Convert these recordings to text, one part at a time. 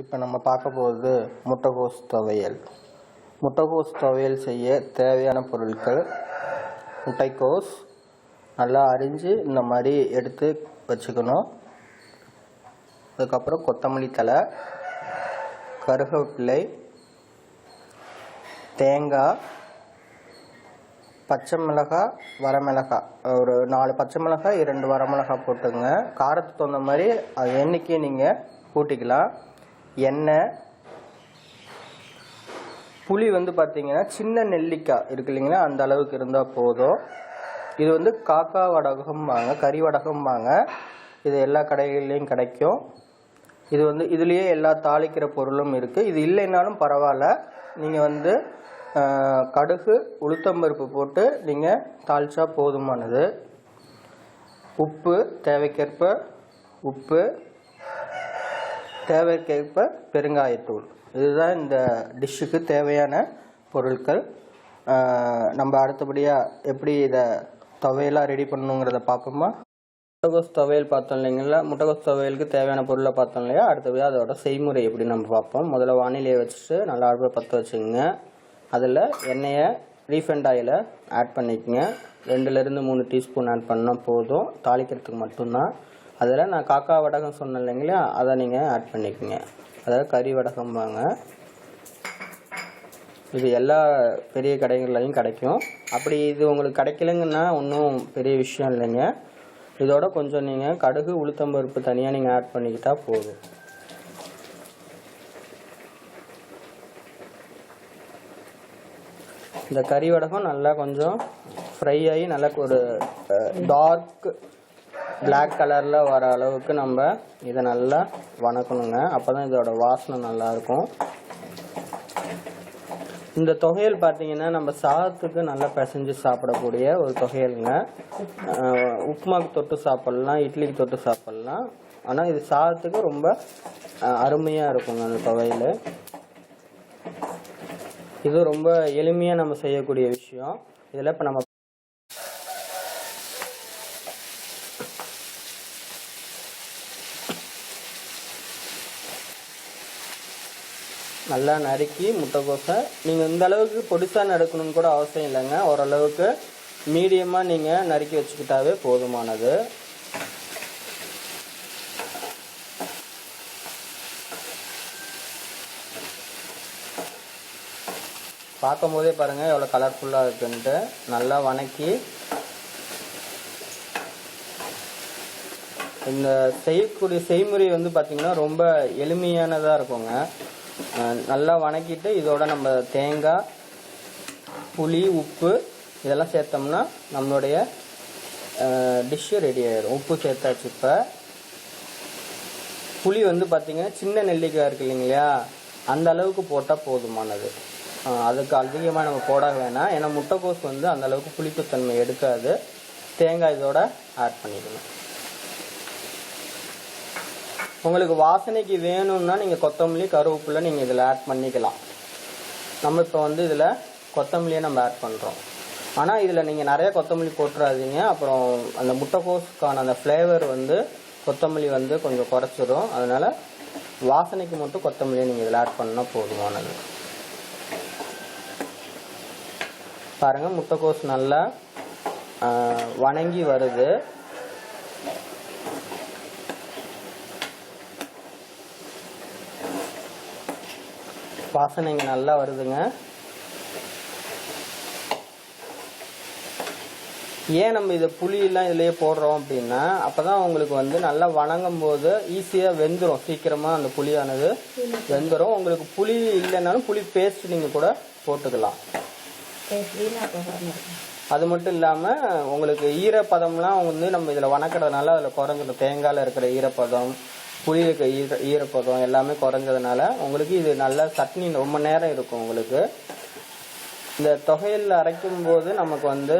இப்போ நம்ம பார்க்க போகிறது முட்டைகோஸ் துவையல். முட்டைகோஸ் துவையல் செய்ய தேவையான பொருட்கள்: முட்டைக்கோஸ் நல்லா அரிஞ்சு இந்த மாதிரி எடுத்து வச்சுக்கணும். அதுக்கப்புறம் கொத்தமல்லி தழை, கருவேப்பிலை, தேங்காய், பச்சை மிளகாய், வரமிளகாய், ஒரு 4 பச்சை மிளகாய் 2 வரமிளகாய் போட்டுங்க. காரத்துக்கு தகுந்த மாதிரி அது எண்ணிக்கையை நீங்கள் கூட்டிக்கலாம். எண்ணெய், புளி பார்த்தீங்கன்னா சின்ன நெல்லிக்காய் இருக்கு இல்லைங்களா, அந்த அளவுக்கு இருந்தால் போதும். இது காக்கா வடகம்பாங்க, கறி வடகம்பாங்க. இது எல்லா கடைகள்லையும் கிடைக்கும். இது இதுலேயே எல்லா தாளிக்கிற பொருளும் இருக்குது. இது இல்லைன்னாலும் பரவாயில்ல, நீங்கள் கடுகு உளுத்தம்பருப்பு போட்டு நீங்கள் தாளிச்சா போதுமானது. உப்பு தேவைக்கேற்ப உப்பு, தேவைக்கேற்ப பெருங்காயத்தூள். இதுதான் இந்த டிஷ்ஷுக்கு தேவையான பொருட்கள். நம்ம அடுத்தபடியாக எப்படி இதை துவையலாக ரெடி பண்ணணுங்கிறத பார்ப்போமா. முட்டைகோஸ் துவையல் பார்த்தோம் இல்லைங்களா, முட்டைகோஸ் துவையலுக்கு தேவையான பொருளை பார்த்தோம் இல்லையா. அடுத்தபடியாக அதோட செய்முறை எப்படி நம்ம பார்ப்போம். முதல்ல வானிலையை வச்சுட்டு நல்லா அடுப்பை பற்ற வச்சுக்கோங்க. அதில் எண்ணெயை ரீஃபைண்ட் ஆயிலை ஆட் பண்ணிக்கோங்க. 2லேருந்து 3 டீஸ்பூன் ஆட் பண்ணால் போதும், தாளிக்கிறதுக்கு மட்டும்தான். அதில் நான் காக்கா வடகம் சொன்னேன் இல்லைங்களா, அதை நீங்கள் ஆட் பண்ணிக்கோங்க. அதாவது கறி வடகம்பாங்க. இது எல்லா பெரிய கடைகள்லையும் கிடைக்கும். அப்படி இது உங்களுக்கு கிடைக்கலங்கன்னா ஒன்றும் பெரிய விஷயம் இல்லைங்க. இதோட கொஞ்சம் நீங்கள் கடுகு உளுத்தம்பருப்பு தனியாக நீங்கள் ஆட் பண்ணிக்கிட்டால் போதும். இந்த கறி வடகம் நல்லா கொஞ்சம் ஃப்ரை ஆகி நல்லா ஒரு டார்க் பிளாக் கலரில் வர அளவுக்கு நம்ம இதை நல்லா வணக்கணுங்க. அப்போ தான் இதோட வாசனை நல்லாயிருக்கும். இந்த தொகையல் பார்த்தீங்கன்னா நம்ம சாதத்துக்கு நல்லா பிசைஞ்சு சாப்பிடக்கூடிய ஒரு தொகையலுங்க. உப்புமாவுக்கு தொட்டு சாப்பிட்லாம், இட்லிக்கு தொட்டு சாப்பிட்லாம். ஆனால் இது சாதத்துக்கு ரொம்ப அருமையாக இருக்குங்க அந்த துவையல். இது ரொம்ப எளிமையாக நம்ம செய்யக்கூடிய விஷயம். இதில் இப்போ நம்ம நல்லா நறுக்கி முட்டைக்கோஸை நீங்கள் இந்த அளவுக்கு பொடிசாக நறுக்கணும்னு கூட அவசியம் இல்லைங்க. ஓரளவுக்கு மீடியமாக நீங்கள் நறுக்கி வச்சுக்கிட்டாவே போதுமானது. பார்க்கும் போதே பாருங்கள் எவ்வளோ கலர்ஃபுல்லாக இருக்குன்ட்டு. நல்லா வணக்கி இந்த செய்யக்கூடிய செய்முறை பார்த்திங்கன்னா ரொம்ப எளிமையானதாக இருக்குங்க. நல்லா வணக்கிட்டு இதோட நம்ம தேங்காய், புளி, உப்பு இதெல்லாம் சேர்த்தோம்னா நம்மளுடைய டிஷ்ஷு ரெடி ஆயிடும். உப்பு சேர்த்தாச்சு. இப்போ புளி பார்த்திங்கன்னா சின்ன நெல்லிக்காய் இருக்கு இல்லைங்களா, அந்த அளவுக்கு போட்டால் போதுமானது. அதுக்கு அதிகமாக நம்ம போட வேணாம். ஏன்னா முட்டைக்கோஸ் அந்த அளவுக்கு புளிப்புத்தன்மை எடுக்காது. தேங்காய் இதோட ஆட் பண்ணிக்கணும். உங்களுக்கு வாசனைக்கு வேணும்னா நீங்கள் கொத்தமல்லி, கருவேப்பிலை நீங்கள் இதில் ஆட் பண்ணிக்கலாம். நம்ம இப்போ இதில் கொத்தமல்லியை நம்ம ஆட் பண்ணுறோம். ஆனால் இதில் நீங்கள் நிறைய கொத்தமல்லி போட்டுறாதீங்க. அப்புறம் அந்த முட்டைக்கோஸுக்கான அந்த ஃப்ளேவர் கொத்தமல்லி கொஞ்சம் குறைச்சிடும். அதனால் வாசனைக்கு மட்டும் கொத்தமல்லியை நீங்கள் இதில் ஆட் பண்ணால் போதுமானது. பாருங்கள், முட்டைக்கோஸ் நல்லா வணங்கி வருது. வாசனைங்க நல்லா வருதுங்க. ஏன் நம்ம இதை புளியெல்லாம் இதிலேயே போடுறோம் அப்படின்னா, அப்போ தான் உங்களுக்கு நல்லா வணங்கும் போது ஈஸியாக வெந்துடும். சீக்கிரமாக அந்த புளியானது வெந்துடும். உங்களுக்கு புளி இல்லைன்னாலும் புளி பேஸ்ட் நீங்கள் கூட போட்டுக்கலாம். அது மட்டும் இல்லாமல் உங்களுக்கு ஈரப்பதம்லாம் நம்ம இதில் வணக்கிறதுனால அதில் குறைஞ்சிடும். தேங்காயில் இருக்கிற ஈரப்பதம், புளியில ஈரப்பதம் எல்லாமே குறைஞ்சதுனால உங்களுக்கு இது நல்ல சட்னி ரொம்ப நேரம் இருக்கும். உங்களுக்கு இந்த தொகையில் அரைக்கும் போது நமக்கு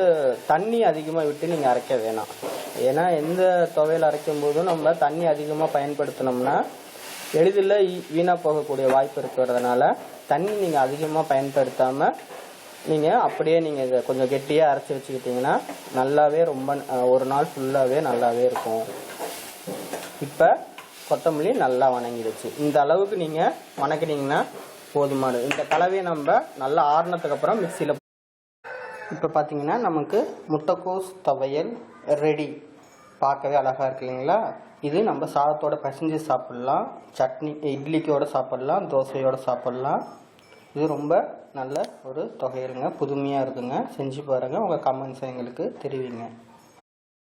தண்ணி அதிகமாக விட்டு நீங்கள் அரைக்க வேணாம். ஏன்னா எந்த தொகையில் அரைக்கும் போதும் நம்ம தண்ணி அதிகமாக பயன்படுத்தினோம்னா எளிதில் வீணாக போகக்கூடிய வாய்ப்பு இருக்கிறதுனால தண்ணி நீங்கள் அதிகமாக பயன்படுத்தாமல் நீங்கள் அப்படியே நீங்கள் இதை கொஞ்சம் கெட்டியாக அரைச்சி வச்சுக்கிட்டிங்கன்னா நல்லாவே ரொம்ப ஒரு நாள் ஃபுல்லாகவே நல்லாவே இருக்கும். இப்போ கொத்தமல்லி நல்லா வணங்கிடுச்சு. இந்த அளவுக்கு நீங்கள் வணக்கினீங்கன்னா போதுமானது. இந்த கலவையை நம்ம நல்லா ஆறுனதுக்கப்புறம் மிக்சியில். இப்போ பார்த்தீங்கன்னா நமக்கு முட்டைக்கோஸ் துவையல் ரெடி. பார்க்கவே அழகாக இருக்கு இல்லைங்களா? இது நம்ம சாதத்தோட பசைஞ்சு சாப்பிட்லாம், சட்னி இட்லிக்கோடு சாப்பிட்லாம், தோசையோடு சாப்பிட்லாம். இது ரொம்ப நல்ல ஒரு தொகையிருங்க, புதுமையாக இருக்குங்க. செஞ்சு பாருங்கள், உங்கள் கமெண்ட்ஸை எங்களுக்கு தெரிவிங்க.